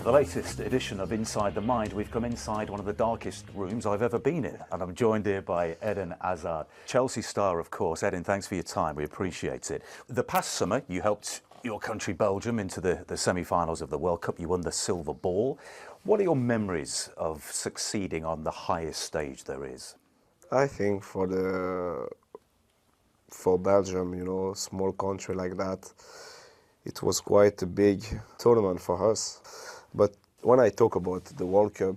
For the latest edition of Inside the Mind, we've come inside one of the darkest rooms I've ever been in, and I'm joined here by Eidin Házard, Chelsea star, of course. Eidin, thanks for your time. We appreciate it. The past summer, you helped your country, Belgium, into the semi-finals of the World Cup. You won the silver ball. What are your memories of succeeding on the highest stage there is? I think for Belgium, you know, small country like that, it was quite a big tournament for us. But when I talk about the World Cup,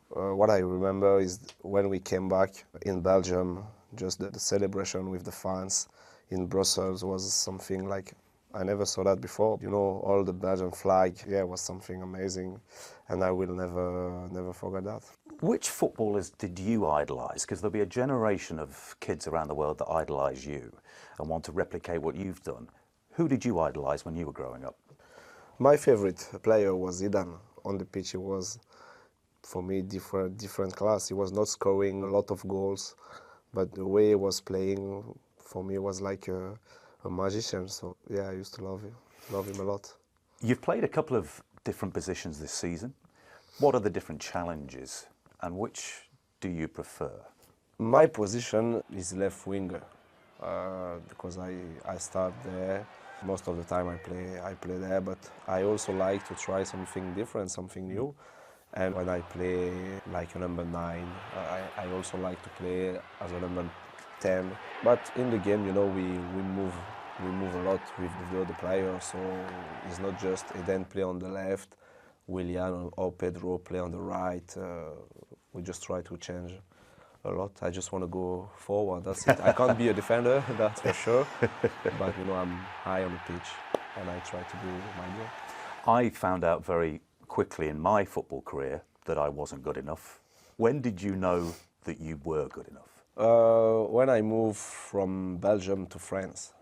what I remember is when we came back in Belgium, just the celebration with the fans in Brussels was something like, I never saw that before. You know, all the Belgian flag, yeah, was something amazing, and I will never forget that. Which footballers did you idolise? Because there'll be a generation of kids around the world that idolise you and want to replicate what you've done. Who did you idolise when you were growing up? My favorite player was Eidin. On the pitch, he was, for me, different class. He was not scoring a lot of goals, but the way he was playing, for me, was like a magician. So yeah, I used to love him a lot. You've played a couple of different positions this season. What are the different challenges, and which do you prefer? My position is left winger because I start there. Most of the time I play there, but I also like to try something different, something new. And when I play like a number 9, I also like to play as a number 10. But in the game, you know, we move a lot with the other players, so it's not just Eidin play on the left, Willian or Pedro play on the right. We just try to change a lot. I just want to go forward, that's it. I can't be a defender, that's for sure, but you know, I'm high on the pitch and I try to do my job. I found out very quickly in my football career that I wasn't good enough. When did you know that you were good enough? When I moved from Belgium to France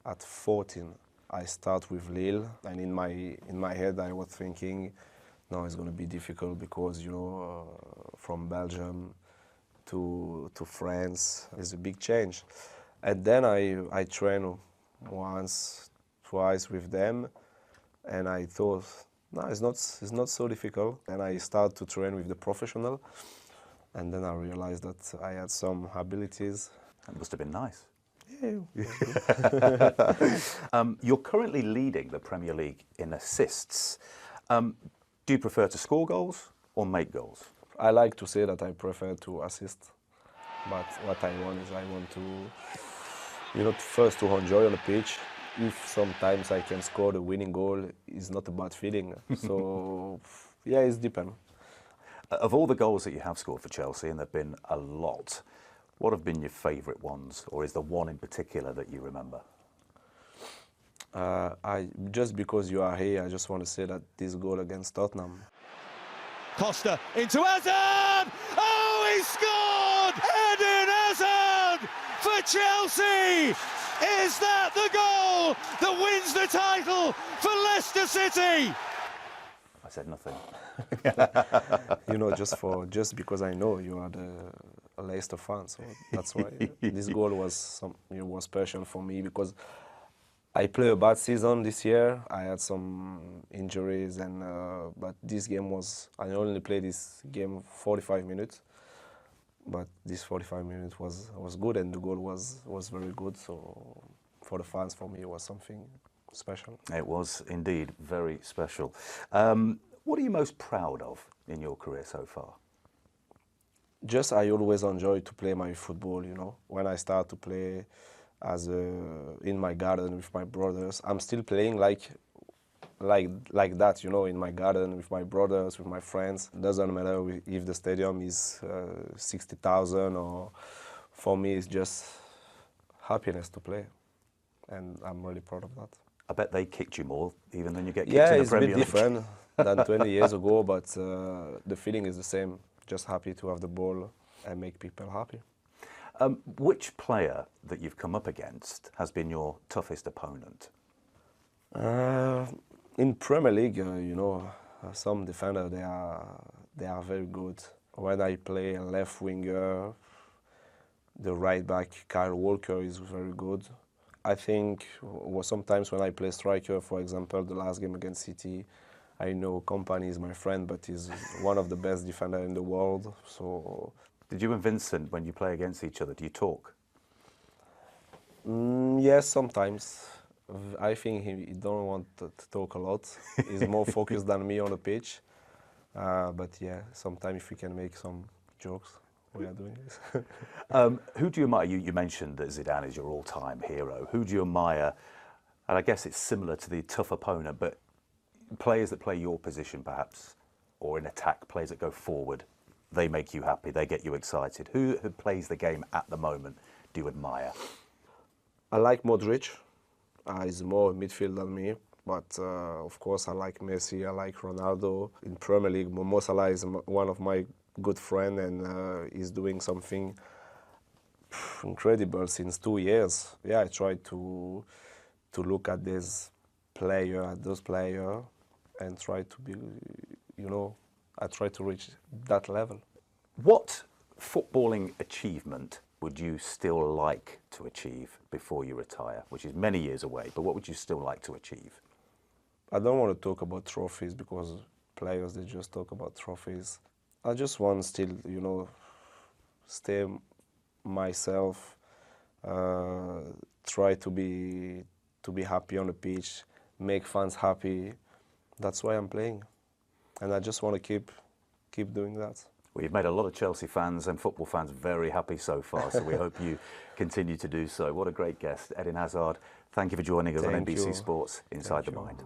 at 14, I start with Lille, and in my head I was thinking, no, it's going to be difficult because, you know, from Belgium to France is a big change. And then I trained once, twice with them, and I thought, no, it's not so difficult. And I started to train with the professional, and then I realized that I had some abilities. That must have been nice. Yeah. You're currently leading the Premier League in assists. Do you prefer to score goals or make goals? I like to say that I prefer to assist, but what I want is I want to, you know, first to enjoy on the pitch. If sometimes I can score the winning goal, it's not a bad feeling. So, yeah, it's depends. Of all the goals that you have scored for Chelsea, and there have been a lot, what have been your favourite ones, or is there one in particular that you remember? Just because you are here, I just want to say that this goal against Tottenham. Costa into Hazard! Oh, he scored! Eden Hazard for Chelsea! Is that the goal that wins the title for Leicester City? I said nothing. You know, just because I know you are a Leicester fan, so that's why this goal was special for me, because I played a bad season this year. I had some injuries, and but this game was, I only played this game 45 minutes, but this 45 minutes was good, and the goal was very good. So for the fans, for me, it was something special. It was indeed very special. What are you most proud of in your career so far? Just I always enjoy to play my football, you know. When I start to play in my garden with my brothers, I'm still playing like that, you know, in my garden with my brothers, with my friends. Doesn't matter if the stadium is 60,000, or for me it's just happiness to play, and I'm really proud of that. I bet they kicked you more even than you get kicked yeah, in the it's Premier a bit League. different than 20 years ago, but the feeling is the same. Just happy to have the ball and make people happy. Which player that you've come up against has been your toughest opponent? In Premier League, you know, some defenders they are very good. When I play a left winger, the right back Kyle Walker is very good. I think sometimes when I play striker, for example, the last game against City, I know Company is my friend, but he's one of the best defenders in the world. So. Did you and Vincent, when you play against each other, do you talk? Yes, sometimes. I think he don't want to talk a lot. He's more focused than me on the pitch. But yeah, sometimes if we can make some jokes, we are doing this. Who do you admire? You mentioned that Zidane is your all-time hero. Who do you admire? And I guess it's similar to the tough opponent, but players that play your position perhaps, or in attack, players that go forward, they make you happy, they get you excited. Who plays the game at the moment do you admire? I like Modric. He's more midfield than me. But of course I like Messi, I like Ronaldo. In Premier League, Mo Salah is one of my good friends, and he's doing something incredible since 2 years. Yeah, I try to look at those players, and try to be, I try to reach that level. What footballing achievement would you still like to achieve before you retire, which is many years away, but what would you still like to achieve? I don't want to talk about trophies because players, they just talk about trophies. I just want to still, stay myself, try to be happy on the pitch, make fans happy. That's why I'm playing. And I just want to keep doing that. Well, you've made a lot of Chelsea fans and football fans very happy so far, so we hope you continue to do so. What a great guest, Eden Hazard. Thank you for joining us on NBC Sports Inside the Mind.